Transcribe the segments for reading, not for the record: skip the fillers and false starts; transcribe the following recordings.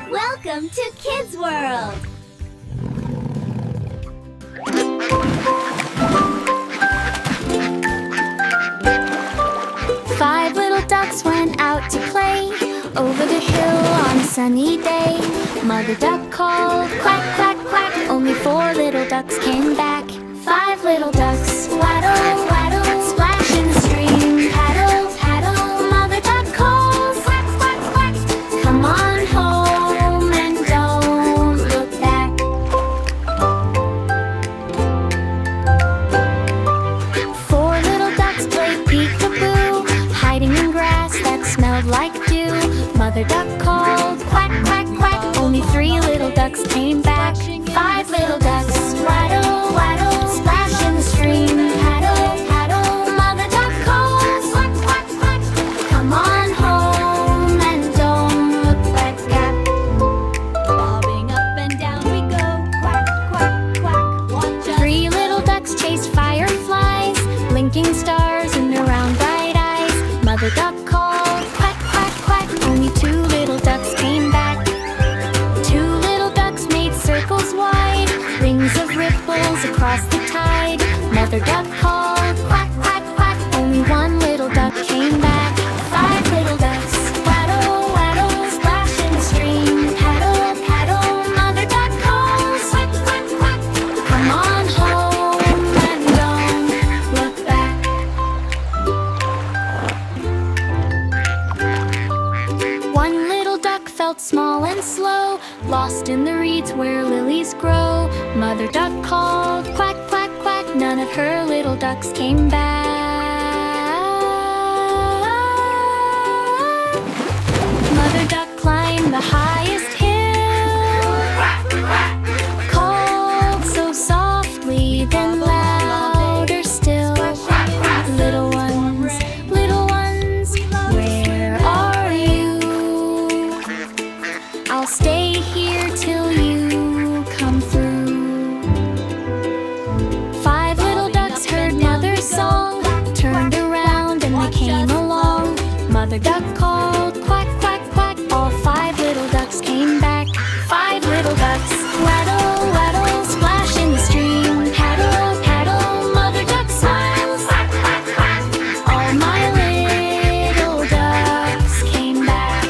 Welcome to Kids World! Five little ducks went out to play over the hill on a sunny day. Mother duck called, quack, quack, quack. Only four little ducks came back. Five little ducks, waddle, waddle, splash in the stream. Paddle, paddle, mother duck calls, quack, quack, quack. Come on home and don't look back. Four little ducks played peek-a-boo, hiding in grass that smelled like dew. Mother duck called, quack, quack, quack. Only three little ducks came back. Five little ducks, waddle, waddle, splash in the stream. Paddle, paddle, mother duck calls, quack, quack, quack. Come on home and don't look back. Bobbing up and down we go, quack, quack, quack. Watch us. Three little ducks chased fireflies, blinking stars and around bright eyes. Mother duck called, quack, quack, quack. Only two little ducks came back. Two little ducks made circles wide, rings of ripples across the tide. Mother duck called, quack, quack, quack. Only one little duck came back. Five little ducks, waddle, waddle, splash in the stream. Paddle, paddle, mother duck calls, quack, quack, quack. Come on home and don't look back. One little duck felt small and slow, lost in the reeds where lilies grow. Mother duck called, quack, quack, quack. None of her little ducks came back. Mother duck climbed the highest hill, called so softly, then louder still. Little ones, where are you? I'll stay here till you come through. Five little ducks heard mother's song, turned around and they came along. Mother duck called, quack, quack, quack. All five little ducks came back. Five little ducks, waddle, waddle, splash in the stream. Paddle, paddle, mother duck smiles, quack, quack, quack. All my little ducks came back.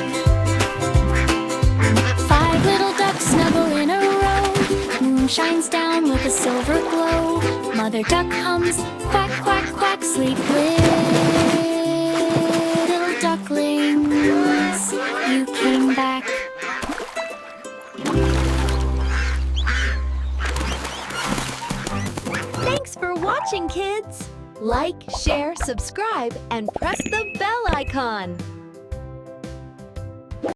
Five little ducks snuggle in a row. Moon shines down with a silver glow. Mother duck hums, quack, quack, quack. Sleep, little ducklings, you came back. Thanks for watching, kids! Like, share, subscribe, and press the bell icon.